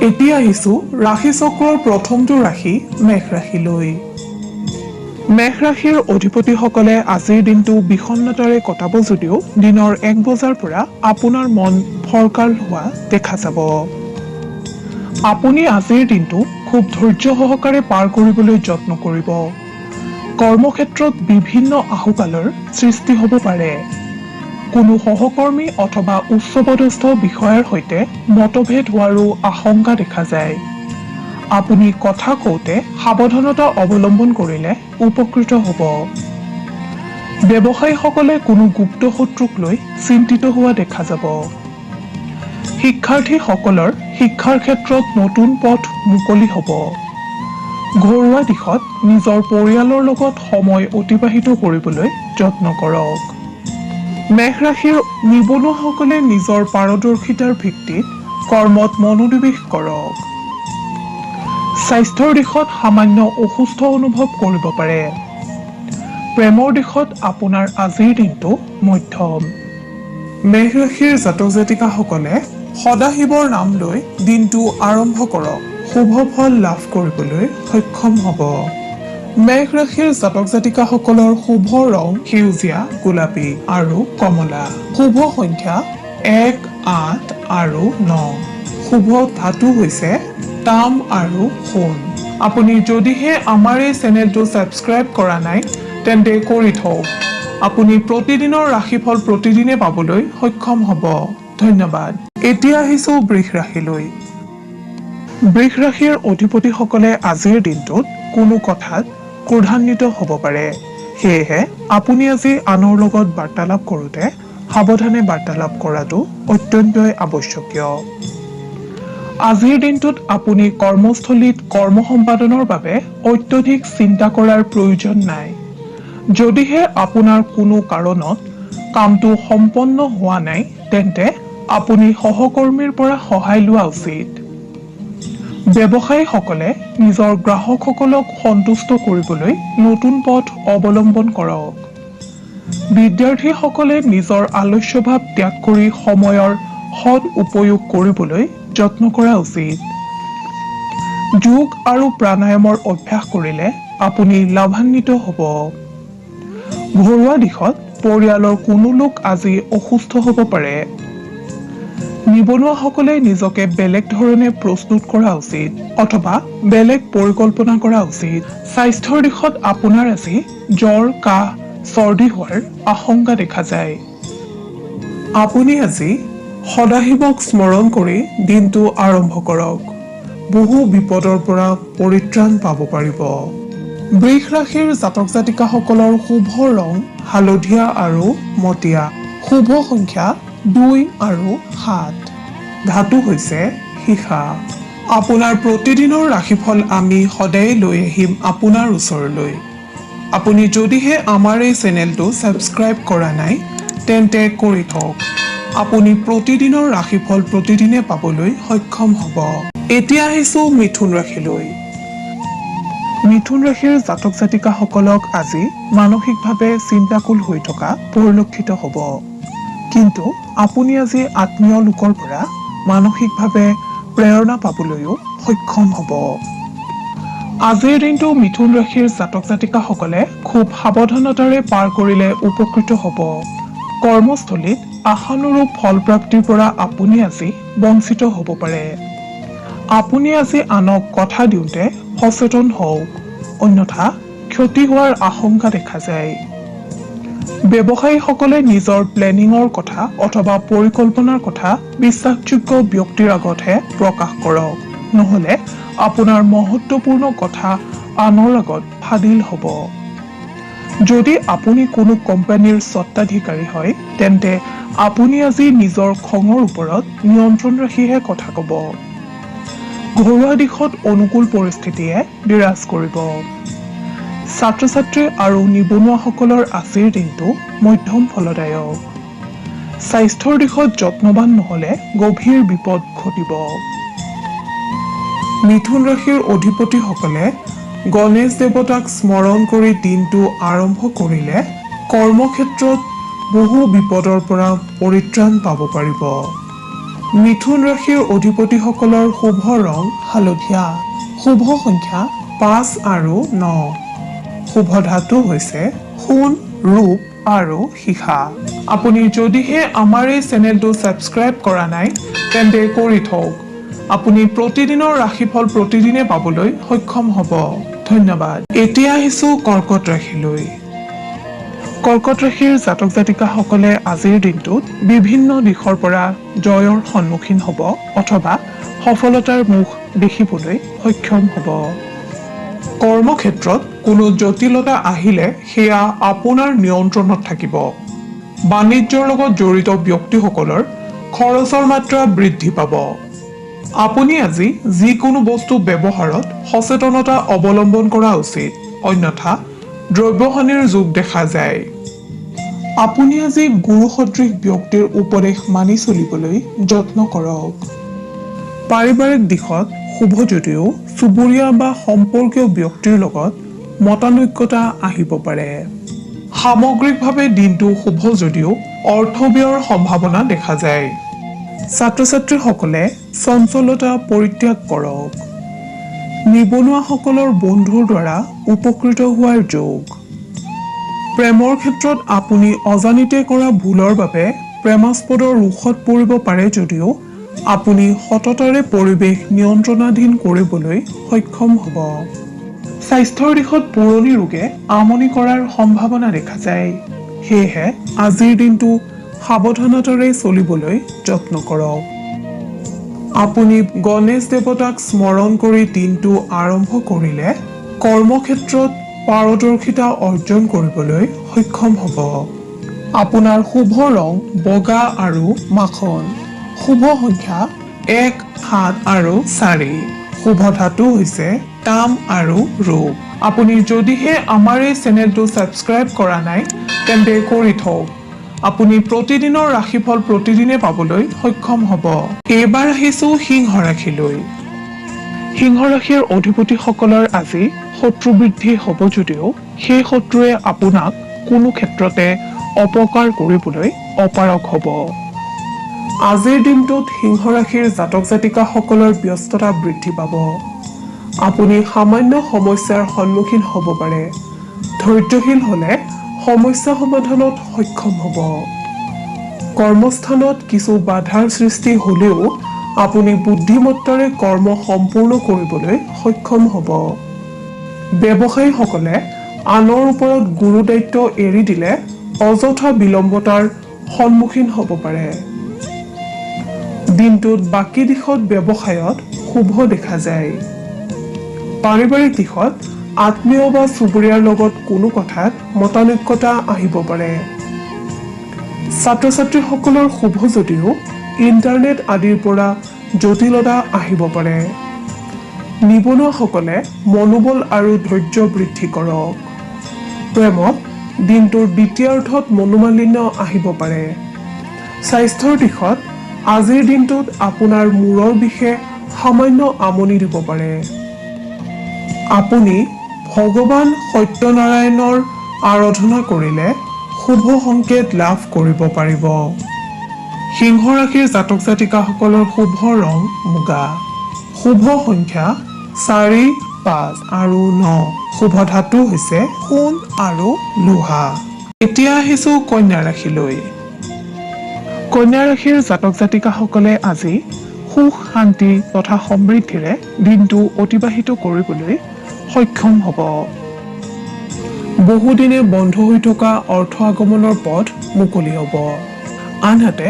এতিয়া আহিছো ৰাশি চক্ৰৰ প্ৰথমটো ৰাশি মেঘ ৰাশিলৈ। মেঘ ৰাশিৰ অধিপতিসকলে আজিৰ দিনটো বিষণ্ণতাৰে কটাব যদিও দিনৰ 1 বজাৰ পৰা আপোনাৰ মন ফৰকাল হোৱা দেখা যাব। আপুনি আজিৰ দিনটো খুব ধৈৰ্য সহকাৰে পাৰ কৰিবলৈ যত্ন কৰিব। কৰ্মক্ষেত্ৰত বিভিন্ন আহুকালৰ সৃষ্টি হ'ব পাৰে। কোনো সহকৰ্মী অথবা উচ্চপদস্থ বিষয়াৰ সৈতে মতভেদ হোৱাৰো আশংকা দেখা যায়। আপুনি কথা কওঁতে সাৱধানতা অৱলম্বন কৰিলে উপকৃত হ'ব। ব্যৱসায়ীসকলে কোনো গুপ্ত শত্ৰুক লৈ চিন্তিত হোৱা দেখা যাব। শিক্ষাৰ্থীসকলৰ শিক্ষাৰ ক্ষেত্ৰত নতুন পথ মুকলি হ'ব। ঘৰুৱা দিশত নিজৰ পৰিয়ালৰ লগত সময় অতিবাহিত কৰিবলৈ যত্ন কৰক। মেঘ ৰাশিৰ নিবনুৱাসকলে নিজৰ পাৰদৰ্শিতাৰ ভিত্তিত কৰ্মত মনোনিৱেশ কৰক। স্বাস্থ্যৰ দিশত সামান্য অসুস্থ অনুভৱ কৰিব পাৰে। প্ৰেমৰ দিশত আপোনাৰ আজিৰ দিনটো মধ্যম। মেঘ ৰাশিৰ জাতক জাতিকাসকলে সদাশিৱৰ নাম লৈ দিনটো আৰম্ভ কৰক। শুভ ফল লাভ কৰিবলৈ সক্ষম হ'ব। মেঘ ৰাশিৰ জাতক জাতিকাসকলৰ শুভ ৰং সেউজীয়া, গোলাপী আৰু কমলা। শুভ সংখ্যা 1, 8 আৰু 9। শুভ ধাতু হৈছে তাম আৰু সোণ। আপুনি যদিহে আমাৰ এই চেনেলটো ছাবস্ক্ৰাইব কৰা নাই তেন্তে কৰি থওক। আপুনি প্ৰতিদিনৰ ৰাশিফল প্ৰতিদিনে পাবলৈ সক্ষম হ'ব। ধন্যবাদ। এতিয়া আহিছো বৃষ ৰাশিলৈ। বৃষ ৰাশিৰ অধিপতিসকলে আজিৰ দিনটোত কোনো কথাত ক্ৰোধান্বিত হ'ব পাৰে। সেয়েহে আপুনি আজি আনৰ লগত বাৰ্তালাপ কৰোঁতে সাৱধানে বাৰ্তালাপ কৰাটো অত্যন্তই আৱশ্যকীয়। আজিৰ দিনটোত আপুনি কৰ্মস্থলীত কৰ্ম সম্পাদনৰ বাবে অত্যধিক চিন্তা কৰাৰ প্ৰয়োজন নাই। যদিহে আপোনাৰ কোনো কাৰণত কামটো সম্পন্ন হোৱা নাই তেন্তে আপুনি সহকৰ্মীৰ পৰা সহায় লোৱা উচিত। ব্যৱসায়ীসকলে নিজৰ গ্ৰাহকসকলক সন্তুষ্ট কৰিবলৈ নতুন পথ অৱলম্বন কৰক। বিদ্যাৰ্থীসকলে নিজৰ আলস্যভাৱ ত্যাগ কৰি সময়ৰ সৎ উপয়োগ কৰিবলৈ যত্ন কৰা উচিত। যোগ আৰু প্ৰাণায়ামৰ অভ্যাস কৰিলে আপুনি লাভান্বিত হ'ব। ঘৰুৱা দিশত পৰিয়ালৰ কোনো লোক আজি অসুস্থ হ'ব পাৰে। নিবনুৱাসকলে নিজকে বেলেগ ধৰণে প্ৰস্তুত কৰা উচিত অথবা বেলেগ পৰিকল্পনা কৰা উচিত। স্বাস্থ্যৰ দিশত আপোনাৰ আজি জ্বৰ, কাহ, চৰ্দি হোৱাৰ আশংকা দেখা যায়। আপুনি আজি সদাশিৱক স্মৰণ কৰি দিনটো আৰম্ভ কৰক। বহু বিপদৰ পৰা পৰিত্ৰাণ পাব পাৰিব। বৃষ ৰাশিৰ জাতক জাতিকাসকলৰ শুভ ৰং হালধীয়া আৰু মটীয়া। শুভ সংখ্যা 2 আৰু 7। ধাতু হৈছে সীসা। আপোনাৰ প্ৰতিদিনৰ ৰাশিফল আমি সদায় লৈ আহিম আপোনাৰ ওচৰলৈ। আপুনি যদিহে আমাৰ এই চেনেলটো ছাবস্ক্ৰাইব কৰা নাই তেন্তে কৰি থওক। আপুনি প্ৰতিদিনৰ ৰাশিফল প্ৰতিদিনে পাবলৈ সক্ষম হ'ব। এতিয়া আহিছো মিথুন ৰাশিলৈ। মিথুন ৰাশিৰ জাতক জাতিকাসকলক আজি মানসিকভাৱে চিন্তাকুল হৈ থকা পৰিলক্ষিত হ'ব। কিন্তু আপুনি আজি আত্মীয় লোকৰ পৰা মানসিকভাৱে প্ৰেৰণা পাবলৈও সক্ষম হ'ব। আজিৰ দিনটো মিথুন ৰাশিৰ জাতক জাতিকাসকলে খুব সাৱধানতাৰে পাৰ কৰিলে উপকৃত হ'ব। কৰ্মস্থলীত আশানুৰূপ ফলপ্ৰাপ্তিৰ পৰা আপুনি আজি বঞ্চিত হ'ব পাৰে। আপুনি আজি আনক কথা দিওঁতে সচেতন হওক, অন্যথা ক্ষতি হোৱাৰ আশংকা দেখা যায়। ব্যৱসায়ীসকলে নিজৰ প্লেনিঙৰ কথা অথবা পৰিকল্পনাৰ কথা বিশ্বাসযোগ্য ব্যক্তিৰ আগতহে প্ৰকাশ কৰক, নহ'লে আপোনাৰ মহত্বপূৰ্ণ কথা আনৰ আগত ফাদিল হ'ব। যদি আপুনি কোনো কোম্পানীৰ স্বত্বাধিকাৰী হয় তেন্তে আপুনি আজি নিজৰ খঙৰ ওপৰত নিয়ন্ত্ৰণ ৰাখিহে কথা ক'ব। ঘৰুৱা দিশত অনুকূল পৰিস্থিতিয়ে বিৰাজ কৰিব। ছাত্ৰ ছাত্ৰী আৰু নিবনুৱাসকলৰ আজিৰ দিনটো মধ্যম ফলদায়ক। স্বাস্থ্যৰ দিশত যত্নৱান নহ'লে গভীৰ বিপদ ঘটিব। মিথুন ৰাশিৰ অধিপতিসকলে গণেশ দেৱতাক স্মৰণ কৰি দিনটো আৰম্ভ কৰিলে কৰ্মক্ষেত্ৰত বহু বিপদৰ পৰা পৰিত্ৰাণ পাব পাৰিব। মিথুন ৰাশিৰ অধিপতিসকলৰ শুভ ৰং হালধীয়া। শুভ সংখ্যা 5 আৰু 9। শুভ ধাতু হৈছে সোণ, ৰূপ আৰু সীসা। আপুনি যদিহে আমাৰ এই চেনেলটো ছাবস্ক্ৰাইব কৰা নাই তেন্তে কৰি থওক। আপুনি প্ৰতিদিনৰ ৰাশিফল প্ৰতিদিনে পাবলৈ সক্ষম হ'ব। ধন্যবাদ। এতিয়া আহিছো কৰ্কট ৰাশিলৈ। কৰ্কট ৰাশিৰ জাতক জাতিকাসকলে আজিৰ দিনটোত বিভিন্ন দিশৰ পৰা জয়ৰ সন্মুখীন হ'ব অথবা সফলতাৰ মুখ দেখিবলৈ সক্ষম হ'ব। কৰ্মক্ষেত্ৰত কোনো জটিলতা আহিলে সেয়া আপোনাৰ নিয়ন্ত্ৰণত থাকিব। বাণিজ্যৰ লগত জড়িত ব্যক্তিসকলৰ খৰচৰ মাত্ৰা বৃদ্ধি পাব। আপুনি আজি যিকোনো বস্তু ব্যৱহাৰত সচেতনতা অৱলম্বন কৰা উচিত, অন্যথা দ্ৰব্যহানিৰ যোগ দেখা যায়। আপুনি আজি গুৰু সদৃশ ব্যক্তিৰ উপদেশ মানি চলিবলৈ যত্ন কৰক। পাৰিবাৰিক দিশত শুভ যদিও চুবুৰীয়া বা সম্পৰ্কীয় ব্যক্তিৰ লগত মতানৈক্যতা আহিব পাৰে। সামগ্ৰিকভাৱে দিনটো শুভ যদিও অৰ্থব্যয়ৰ সম্ভাৱনা দেখা যায়। ছাত্ৰ ছাত্ৰীসকলে চঞ্চলতা পৰিত্যাগ কৰক। নিবনুৱাসকলৰ বন্ধুৰ দ্বাৰা উপকৃত হোৱাৰ যোগ। প্ৰেমৰ ক্ষেত্ৰত আপুনি অজানিতে কৰা ভুলৰ বাবে প্ৰেমাস্পদৰ ৰোষত পৰিব পাৰে যদিও আপুনি সততাৰে পৰিৱেশ নিয়ন্ত্ৰণাধীন কৰিবলৈ সক্ষম হ'ব। স্বাস্থ্যৰ দিশত পুৰণি ৰোগে আমনি কৰাৰ সম্ভাৱনা দেখা যায়। সেয়েহে আজিৰ দিনটো সাৱধানতাৰে চলিবলৈ যত্ন কৰক। আপুনি গণেশ দেৱতাক স্মৰণ কৰি দিনটো আৰম্ভ কৰিলে কৰ্মক্ষেত্ৰত পাৰদৰ্শিতা অৰ্জন কৰিবলৈ সক্ষম হ'ব। আপোনাৰ শুভ ৰং বগা আৰু মাখন। শুভ সংখ্যা 1, 7 আৰু 4। শুভ ধাতু হৈছে তাম আৰু ৰূপ। আপুনি যদিহে আমাৰ এই চেনেলটো ছাবস্ক্ৰাইব কৰা নাই তেন্তে কৰি থওক। আপুনি প্ৰতিদিনৰ ৰাশিফল প্ৰতিদিনে পাবলৈ সক্ষম হ'ব। এইবাৰ আহিছো সিংহ ৰাশিলৈ। সিংহ ৰাশিৰ অধিপতিসকলৰ আজি শত্ৰু বৃদ্ধি হ'ব যদিও সেই শত্ৰুৱে আপোনাক কোনো ক্ষেত্ৰতে অপকাৰ কৰিবলৈ অপাৰগ হ'ব। আজিৰ দিনটোত সিংহ ৰাশিৰ জাতক জাতিকাসকলৰ ব্যস্ততা বৃদ্ধি পাব। আপুনি সামান্য সমস্যাৰ সন্মুখীন হ'ব পাৰে। ধৈৰ্যশীল হ'লে সমস্যা সমাধানত সক্ষম হ'ব। কৰ্মস্থানত কিছু বাধাৰ সৃষ্টি হ'লেও আপুনি বুদ্ধিমত্তাৰে কৰ্ম সম্পূৰ্ণ কৰিবলৈ সক্ষম হ'ব। ব্যৱসায়ীসকলে আনৰ ওপৰত গুৰু দায়িত্ব এৰি দিলে অযথা বিলম্বতাৰ সন্মুখীন হ'ব পাৰে। দিনটোত বাকী দিশত ব্যৱসায়ত শুভ দেখা যায়। পাৰিবাৰিক দিশত আত্মীয় বা চুবুৰীয়াৰ লগত কোনো কথাত মতানৈক্যতা আহিব পাৰে। ছাত্ৰ ছাত্ৰীসকলৰ শুভ যদিও ইণ্টাৰনেট আদিৰ পৰা জটিলতা আহিব পাৰে। নিবনুৱাসকলে মনোবল আৰু ধৈৰ্য বৃদ্ধি কৰক। প্ৰেমত দিনটোৰ দ্বিতীয়াৰ্ধত মনোমালিন্য আহিব পাৰে। স্বাস্থ্যৰ দিশত আজিৰ দিনটোত আপোনাৰ মূৰৰ বিষে সামান্য আমনি দিব পাৰে। আপুনি ভগৱান সত্যনাৰায়ণৰ আৰাধনা কৰিলে শুভ সংকেত লাভ কৰিব পাৰিব। সিংহ ৰাশিৰ জাতক জাতিকাসকলৰ শুভ ৰং মুগা। শুভ সংখ্যা 4, 5 আৰু 9। শুভ ধাতু হৈছে সোণ আৰু লোহা। এতিয়া আহিছো কন্যা ৰাশিলৈ। কন্যা ৰাশিৰ জাতক জাতিকাসকলে আজি সুখ শান্তি তথা সমৃদ্ধিৰে দিনটো অতিবাহিত কৰিবলৈ সক্ষম হ'ব। বহুদিনে বন্ধ হৈ থকা অৰ্থ আগমনৰ পথ মুকলি হ'ব। আনহাতে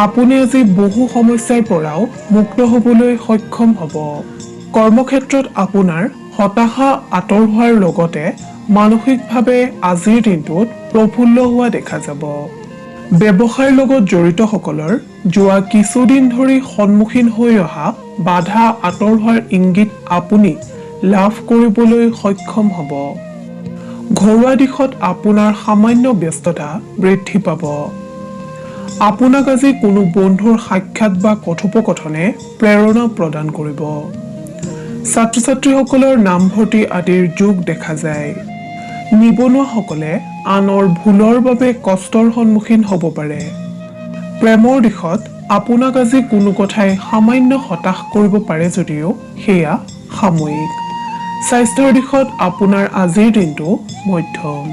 আপুনি আজি বহু সমস্যাৰ পৰাও মুক্ত হ'বলৈ সক্ষম হ'ব। কৰ্মক্ষেত্ৰত আপোনাৰ হতাশা আঁতৰ হোৱাৰ লগতে মানসিকভাৱে আজিৰ দিনটোত প্ৰফুল্ল হোৱা দেখা যাব। ব্যৱসায়ৰ লগত জড়িতসকলৰ যোৱা কিছুদিন ধৰি সন্মুখীন হৈ অহা বাধা আঁতৰ হোৱাৰ ইংগিত আপুনি লাভ কৰিবলৈ সক্ষম হ'ব। ঘৰুৱা দিশত আপোনাৰ সামান্য ব্যস্ততা বৃদ্ধি পাব। আপোনাক আজি কোনো বন্ধুৰ সাক্ষাৎ বা কথোপকথনে প্ৰেৰণা প্ৰদান কৰিব। ছাত্ৰ ছাত্ৰীসকলৰ নামভৰ্তি আদিৰ যোগ দেখা যায়। নিবনুৱাসকলে আনৰ ভুলৰ বাবে কষ্টৰ সন্মুখীন হ'ব পাৰে। প্ৰেমৰ দিশত আপোনাক আজি কোনো কথাই সামান্য হতাশ কৰিব পাৰে যদিও সেয়া সাময়িক। স্বাস্থ্যৰ দিশত আপোনাৰ আজিৰ দিনটো মধ্যম।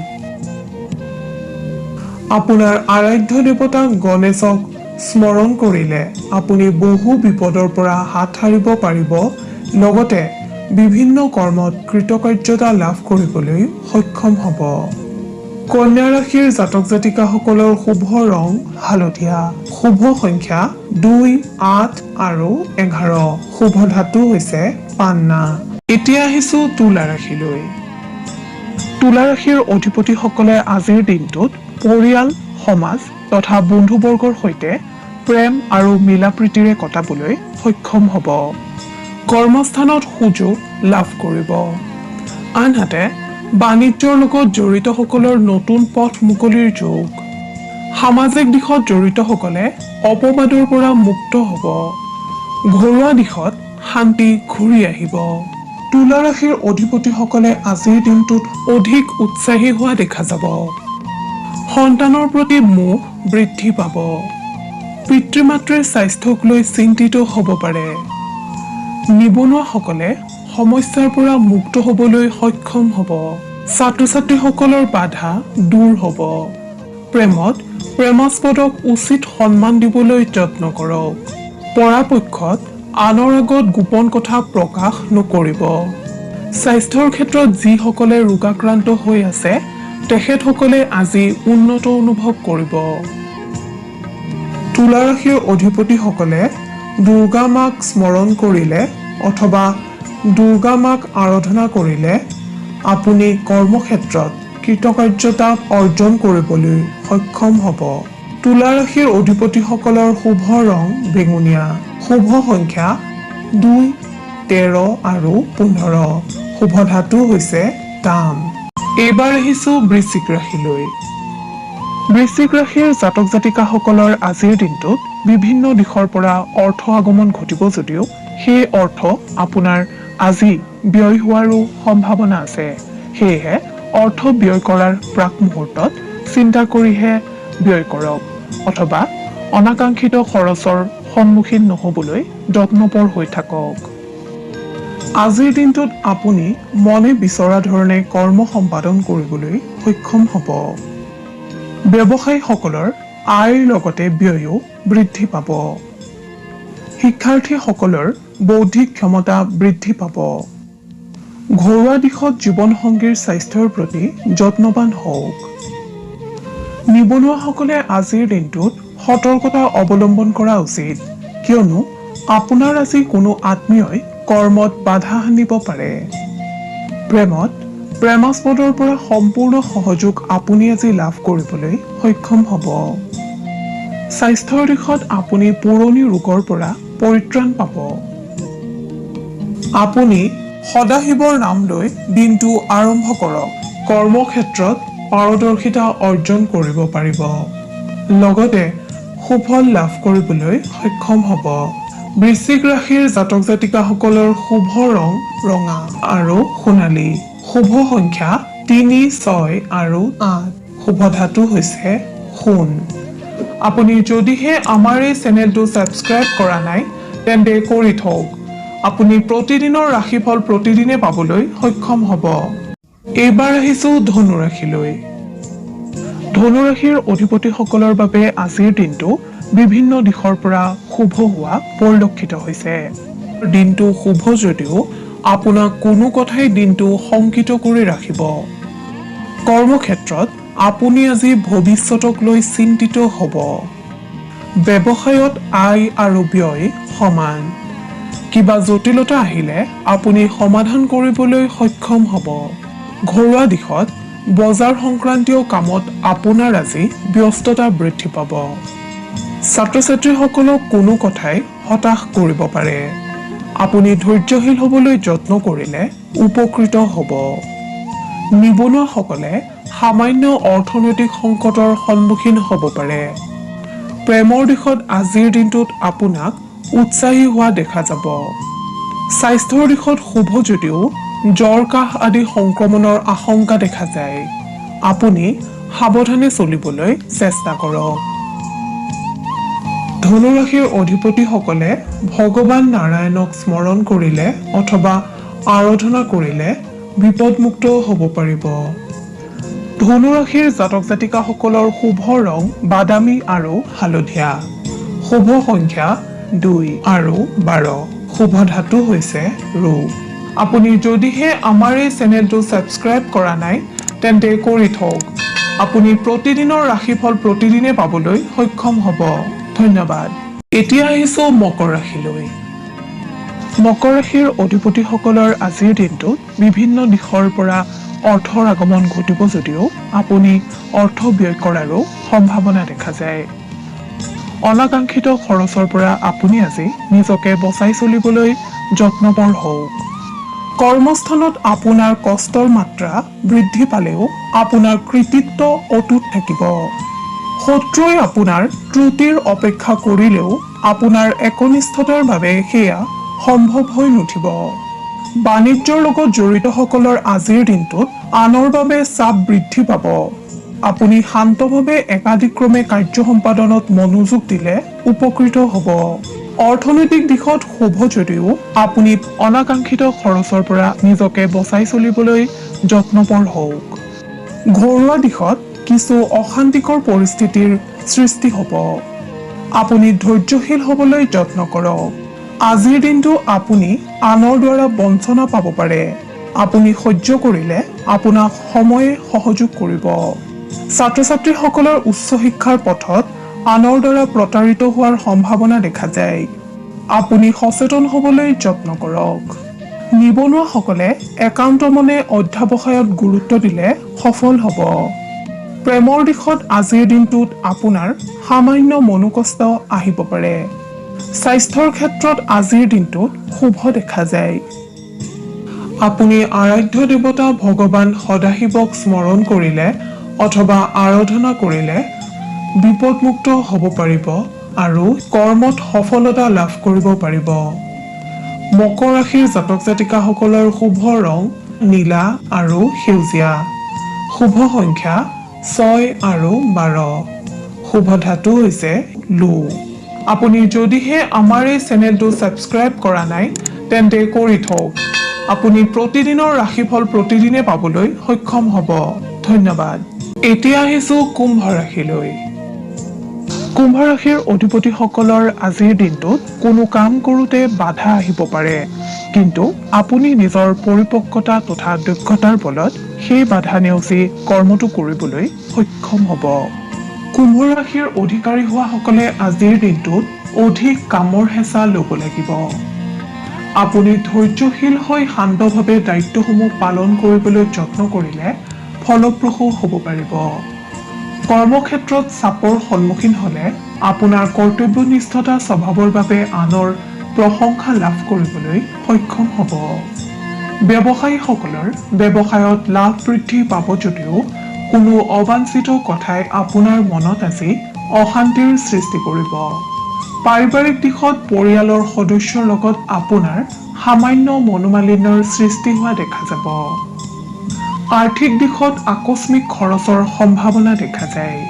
আপোনাৰ আৰাধ্য দেৱতা গণেশক স্মৰণ কৰিলে আপুনি বহু বিপদৰ পৰা হাত সাৰিব পাৰিব, লগতে বিভিন্ন কৰ্মত কৃতকাৰ্যতা লাভ কৰিবলৈ সক্ষম হ'ব। কন্যা ৰাশিৰ জাতক জাতিকাসকলৰ শুভ ৰং হালধীয়া, শুভ সংখ্যা 2, 8 আৰু 11, শুভ ধাতু হৈছে পান্না। এতিয়া আহিছো তুলা ৰাশিলৈ। তুলা ৰাশিৰ অধিপতিসকলে আজিৰ দিনটোত পৰিয়াল, সমাজ তথা বন্ধুবৰ্গৰ সৈতে প্ৰেম আৰু মিলা প্ৰীতিৰে কটাবলৈ সক্ষম হ'ব। কৰ্মস্থানত সুযোগ লাভ কৰিব। আনহাতে বাণিজ্যৰ লগত জড়িতসকলৰ নতুন পথ মুকলিৰ যোগ। সামাজিক দিশত জড়িতসকলে অপবাদৰ পৰা মুক্ত হ'ব। ঘৰুৱা দিশত শান্তি ঘূৰি আহিব। তুলা ৰাশিৰ অধিপতিসকলে আজিৰ দিনটোত অধিক উৎসাহী হোৱা দেখা যাব। সন্তানৰ প্ৰতি মোহ বৃদ্ধি পাব। পিতৃ মাতৃৰ স্বাস্থ্যক লৈ চিন্তিত হ'ব পাৰে। নিবনুৱাসকলে সমস্যাৰ পৰা মুক্ত হ'বলৈ সক্ষম হ'ব। ছাত্ৰ ছাত্ৰীসকলৰ বাধা দূৰ হ'ব। প্ৰেমত প্ৰেমাস্পদক উচিত সন্মান দিবলৈ যত্ন কৰক। পৰাপক্ষত আনৰ আগত গোপন কথা প্ৰকাশ নকৰিব। স্বাস্থ্যৰ ক্ষেত্ৰত যিসকলে ৰোগাক্ৰান্ত হৈ আছে তেখেতসকলে আজি উন্নত অনুভৱ কৰিব। তুলা ৰাশিৰ অধিপতিসকলে দুৰ্গা মাক স্মৰণ কৰিলে অথবা দুৰ্গা মাক আৰাধনা কৰিলে আপুনি কৰ্মক্ষেত্ৰত কৃতকাৰ্যতা অৰ্জন কৰিবলৈ সক্ষম হ'ব। তুলা ৰাশিৰ অধিপতিসকলৰ শুভ ৰং বেঙুনীয়া, শুভ সংখ্যা 2, 13 আৰু 15, শুভ ধাতু হৈছে তাম। এইবাৰ আহিছো বৃশ্চিক ৰাশিলৈ। বৃশ্চিক ৰাশিৰ জাতক জাতিকাসকলৰ আজিৰ দিনটোত বিভিন্ন দিশৰ পৰা অৰ্থ আগমন ঘটিব যদিও সেই অৰ্থ আপোনাৰ আজি ব্যয় হোৱাৰো সম্ভাৱনা আছে। সেয়েহে অৰ্থ ব্যয় কৰাৰ প্ৰাক মুহূৰ্তত চিন্তা কৰিহে ব্যয় কৰক অথবা অনাকাংক্ষিত খৰচৰ সন্মুখীন নহ'বলৈ যত্নপৰ হৈ থাকক। আজিৰ দিনটোত আপুনি মনে বিচৰা ধৰণে কৰ্ম সম্পাদন কৰিবলৈ সক্ষম হ'ব। ব্যৱসায়ীসকলৰ আয়ৰ লগতে ব্যয়ো বৃদ্ধি পাব। শিক্ষাৰ্থীসকলৰ বৌদ্ধিক ক্ষমতা বৃদ্ধি পাব। ঘৰুৱা দিশত জীৱনসংগীৰ স্বাস্থ্যৰ প্ৰতি যত্নৱান হওক। নিবনুৱাসকলে আজিৰ দিনটোত সতৰ্কতা অৱলম্বন কৰা উচিত, কিয়নো আপোনাৰ আজি কোনো আত্মীয়ই কৰ্মত বাধা আনিব পাৰে। প্ৰেমত প্ৰেমাস্পদৰ পৰা সম্পূৰ্ণ সহযোগ আপুনি আজি লাভ কৰিবলৈ সক্ষম হ'ব। স্বাস্থ্যৰ দিশত আপুনি পুৰণি ৰোগৰ পৰা পৰিত্ৰাণ পাব। আপুনি সদাশিৱৰ নাম লৈ দিনটো আৰম্ভ কৰক। কৰ্মক্ষেত্ৰত পাৰদৰ্শিতা অৰ্জন কৰিব পাৰিব। লগতে সুফল লাভ কৰিবলৈ সক্ষম হ'ব। বৃশ্চিক ৰাশিৰ জাতক জাতিকাসকলৰ শুভ ৰং ৰঙা আৰু সোণালী, শুভ সংখ্যা 3, 6 আৰু 8, শুভ ধাতু হৈছে সোণ। আপুনি যদিহে আমাৰ এই চেনেলটো ছাবস্ক্ৰাইব কৰা নাই তেন্তে কৰি থওক। আপুনি প্ৰতিদিনৰ ৰাশিফল প্ৰতিদিনে পাবলৈ সক্ষম হ'ব। এইবাৰ আহিছো ধনু ৰাশিলৈ। ধনু ৰাশিৰ অধিপতিসকলৰ বাবে আজিৰ দিনটো বিভিন্ন দিশৰ পৰা শুভ হোৱা পৰিলক্ষিত হৈছে। দিনটো শুভ যদিও আপোনাক কোনো কথাই দিনটো শংকিত কৰি ৰাখিব। কৰ্মক্ষেত্ৰত আপুনি আজি ভৱিষ্যতক লৈ চিন্তিত হ'ব। ব্যৱসায়ত আয় আৰু ব্যয় সমান। কিবা জটিলতা আহিলে আপুনি সমাধান কৰিবলৈ সক্ষম হ'ব। ঘৰুৱা দিশত বজাৰ সংক্ৰান্তীয় কামত আপোনাৰ আজি ব্যস্ততা বৃদ্ধি পাব। ছাত্ৰ ছাত্ৰীসকলক কোনো কথাই হতাশ কৰিব পাৰে। আপুনি ধৈৰ্যশীল হ'বলৈ যত্ন কৰিলে উপকৃত হ'ব। নিবনুৱাসকলে সামান্য অৰ্থনৈতিক সংকটৰ সন্মুখীন হ'ব পাৰে। প্ৰেমৰ দিশত আজিৰ দিনটোত আপোনাক উৎসাহী হোৱা দেখা যাব। স্বাস্থ্যৰ দিশত শুভ যদিও জ্বৰ কাহ আদি সংক্ৰমণৰ আশংকা দেখা যায়। আপুনি সাৱধানে চলিবলৈ চেষ্টা কৰক। ধনুৰাশিৰ অধিপতিসকলে ভগৱান নাৰায়ণক স্মৰণ কৰিলে অথবা আৰাধনা কৰিলে বিপদমুক্ত হ'ব পাৰিব। ধনুৰাশিৰ জাতক জাতিকাসকলৰ শুভ ৰং বাদামী আৰু হালধীয়া। শুভ সংখ্যা 2 আৰু 12। শুভ ধাতু হৈছে ৰূপ। আপুনি যদিহে আমাৰ এই চেনেলটো ছাবস্ক্ৰাইব কৰা নাই তেন্তে কৰি থওক। আপুনি প্ৰতিদিনৰ ৰাশিফল প্ৰতিদিনে পাবলৈ সক্ষম হ'ব। ধন্যবাদ। এতিয়া আহিছোঁ মকৰ ৰাশিলৈ। মকৰ ৰাশিৰ অধিপতিসকলৰ আজিৰ দিনটোত বিভিন্ন দিশৰ পৰা অৰ্থৰ আগমন ঘটিব যদিও আপুনি অৰ্থ ব্যয় কৰাৰো সম্ভাৱনা দেখা যায়। অনাকাংক্ষিত খৰচৰ পৰা আপুনি আজি নিজকে বচাই চলিবলৈ যত্নপৰ হওক। কৰ্মস্থানত আপোনাৰ কষ্টৰ মাত্ৰা বৃদ্ধি পালেও আপোনাৰ কৃতিত্ব অটুট থাকিব। শত্ৰুৱে আপোনাৰ ত্ৰুটিৰ অপেক্ষা কৰিলেও আপোনাৰ একনিষ্ঠতাৰ বাবে সেয়া সম্ভৱ হৈ নুঠিব। বাণিজ্যৰ লগত জড়িতসকলৰ আজিৰ দিনটোত আনৰ বাবে চাপ বৃদ্ধি পাব। আপুনি শান্তভাৱে একাদিক্ৰমে কাৰ্য সম্পাদনত মনোযোগ দিলে উপকৃত হ'ব। অৰ্থনৈতিক দিশত শুভ যদিও আপুনি অনাকাংক্ষিত খৰচৰ পৰা নিজকে বচাই চলিবলৈ যত্নপৰ হওক। ঘৰুৱা দিশত কিছু অশান্তিকৰ পৰিস্থিতিৰ সৃষ্টি হ'ব। আপুনি ধৈৰ্যশীল হ'বলৈ যত্ন কৰক। আজিৰ দিনটো আপুনি আনৰ দ্বাৰা বঞ্চনা পাব পাৰে। আপুনি সহ্য কৰিলে আপোনাক সময়ে সহযোগ কৰিব। ছাত্ৰ ছাত্ৰীসকলৰ উচ্চ শিক্ষাৰ পথত আনৰ দ্বাৰা প্ৰতাৰিত হোৱাৰ সম্ভাৱনা দেখা যায়। আপুনি সচেতন হ'বলৈ যত্ন কৰক। নিবনুৱাসকলে একান্ত মনে অধ্যাৱসায়ত গুৰুত্ব দিলে সফল হ'ব। প্ৰেমৰ দিশত আজিৰ দিনটোত আপোনাৰ সামান্য মনোকষ্ট আহিব পাৰে। স্বাস্থ্যৰ ক্ষেত্ৰত আজিৰ দিনটোত শুভ দেখা যায়। আপুনি আৰাধ্য দেৱতা ভগৱান সদাশিৱক স্মৰণ কৰিলে অথবা আৰাধনা কৰিলে বিপদমুক্ত হ'ব পাৰিব আৰু কৰ্মত সফলতা লাভ কৰিব পাৰিব। মকৰ ৰাশিৰ জাতক জাতিকাসকলৰ শুভ ৰং নীলা আৰু সেউজীয়া। শুভ সংখ্যা 6 আৰু 12। শুভ ধাতু হৈছে লো। আপুনি যদিহে আমাৰ এই চেনেলটো ছাবস্ক্ৰাইব কৰা নাই তেন্তে কৰি থওক। আপুনি প্ৰতিদিনৰ ৰাশিফল প্ৰতিদিনে পাবলৈ সক্ষম হ'ব। ধন্যবাদ। এতিয়া আহিছোঁ কুম্ভ ৰাশিলৈ। কুম্ভ ৰাশিৰ অধিপতিসকলৰ আজিৰ দিনটোত কোনো কাম কৰোঁতে বাধা আহিব পাৰে, কিন্তু আপুনি নিজৰ পৰিপক্কতা তথা দক্ষতাৰ বলত সেই বাধা নেওচি কৰ্মটো কৰিবলৈ সক্ষম হ'ব। কুম্ভ ৰাশিৰ অধিকাৰী হোৱাসকলে আজিৰ দিনটোত অধিক কামৰ হেঁচা ল'ব লাগিব। আপুনি ধৈৰ্যশীল হৈ শান্তভাৱে দায়িত্বসমূহ পালন কৰিবলৈ যত্ন কৰিলে ফলপ্ৰসূ হ'ব পাৰিব। কৰ্মক্ষেত্ৰত চাপৰ সন্মুখীন হ'লে আপোনাৰ কৰ্তব্যনিষ্ঠতা স্বভাৱৰ বাবে আনৰ প্ৰশংসা লাভ কৰিবলৈ সক্ষম হ'ব। ব্যৱসায়ীসকলৰ ব্যৱসায়ত লাভ বৃদ্ধি পাব যদিও কোনো অবাঞ্ছিত কথাই আপোনাৰ মনত আজি অশান্তিৰ সৃষ্টি কৰিব। পাৰিবাৰিক দিশত পৰিয়ালৰ সদস্যৰ লগত আপোনাৰ সামান্য মনোমালিন্যৰ সৃষ্টি হোৱা দেখা যাব। আৰ্থিক দিশত আকস্মিক খৰচৰ সম্ভাৱনা দেখা যায়।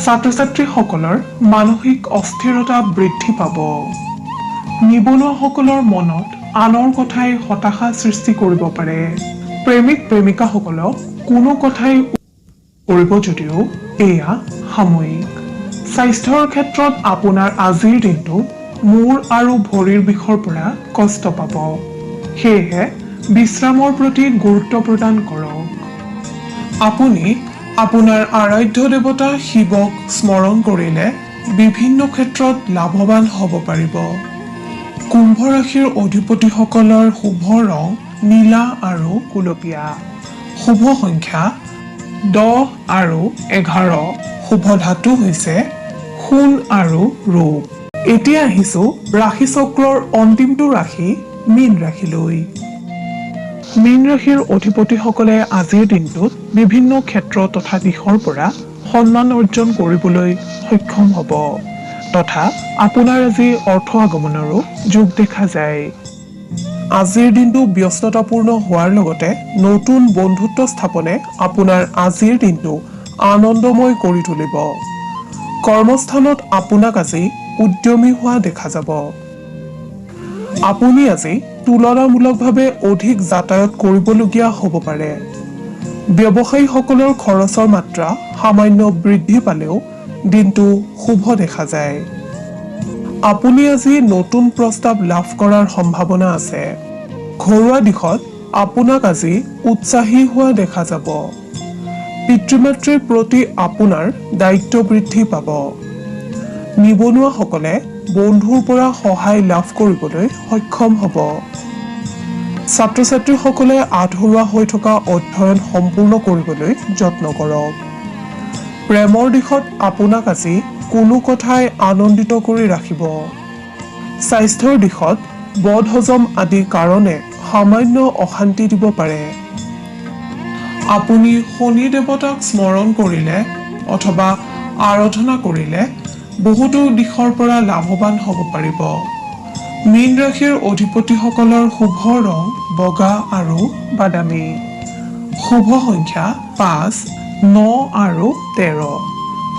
ছাত্ৰ ছাত্ৰীসকলৰ মানসিক অস্থিৰতা বৃদ্ধি পাব। নিবনুৱাসকলৰ মনত আনৰ কথাই হতাশা সৃষ্টি কৰিব পাৰে। প্ৰেমিক প্ৰেমিকাসকলক কোনো কথাই কৰিব যদিও এয়া সাময়িক। স্বাস্থ্যৰ ক্ষেত্ৰত আপোনাৰ আজিৰ দিনটো মূৰ আৰু ভৰিৰ বিষৰ পৰা কষ্ট পাব। সেয়েহে বিশ্ৰামৰ প্ৰতি গুৰুত্ব প্ৰদান কৰক। আপুনি আপোনাৰ আৰাধ্য দেৱতা শিৱক স্মৰণ কৰিলে বিভিন্ন ক্ষেত্ৰত লাভৱান হ'ব পাৰিব। কুম্ভ ৰাশিৰ অধিপতিসকলৰ শুভ ৰং নীলা আৰু গুলপীয়া। শুভ সংখ্যা 10 আৰু 11। শুভ ধাতু হৈছে সোণ আৰু ৰূপ। এতিয়া আহিছোঁ ৰাশি চক্ৰৰ অন্তিমটো ৰাশি মীন ৰাশিলৈ। মীন ৰাশিৰ অধিপতিসকলে আজিৰ দিনটোত বিভিন্ন ক্ষেত্ৰ তথা দিশৰ পৰা সন্মান অৰ্জন কৰিবলৈ সক্ষম হ'ব তথা আপোনাৰ আজি অৰ্থ আগমনৰো যোগ দেখা যায়। আজিৰ দিনটো ব্যস্ততাপূৰ্ণ হোৱাৰ লগতে নতুন বন্ধুত্ব স্থাপনে আপোনাৰ আজিৰ দিনটো আনন্দময় কৰি তুলিব। কৰ্মস্থানত আপোনাক আজি উদ্যমী হোৱা দেখা যাব। আপুনি আজি তুলনামূলকভাৱে অধিক যাতায়াত কৰিবলগীয়া হ'ব পাৰে। ব্যৱসায়ীসকলৰ খৰচৰ মাত্ৰা সামান্য বৃদ্ধি পালেও দিনটো শুভ দেখা যায়। আপুনি আজি নতুন প্ৰস্তাৱ লাভ কৰাৰ সম্ভাৱনা আছে। ঘৰুৱা দিশত আপোনাক আজি উৎসাহী হোৱা দেখা যাব। পিতৃ-মাতৃৰ প্ৰতি আপোনাৰ দায়িত্ব বৃদ্ধি পাব। নিবনুৱাসকলে বন্ধুৰ পৰা সহায় লাভ কৰিবলৈ সক্ষম হ'ব। ছাত্ৰ-ছাত্ৰীসকলে আধৰুৱা হৈ থকা অধ্যয়ন সম্পূৰ্ণ কৰিবলৈ যত্ন কৰক। প্ৰেমৰ দিশত আপোনাক আজি কোনো কথাই আনন্দিত কৰি ৰাখিব। স্বাস্থ্যৰ দিশত বদহজম আদি কাৰণে সামান্য অশান্তি দিব পাৰে। আপুনি শনি দেৱতাক স্মৰণ কৰিলে অথবা আৰাধনা কৰিলে বহুতো দিশৰ পৰা লাভৱান হ'ব পাৰিব। মীন ৰাশিৰ অধিপতিসকলৰ শুভ ৰং বগা আৰু বাদামী। শুভ সংখ্যা 5, 9 আৰু 13।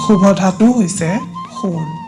শুভ ধাতু হৈছে সোণ।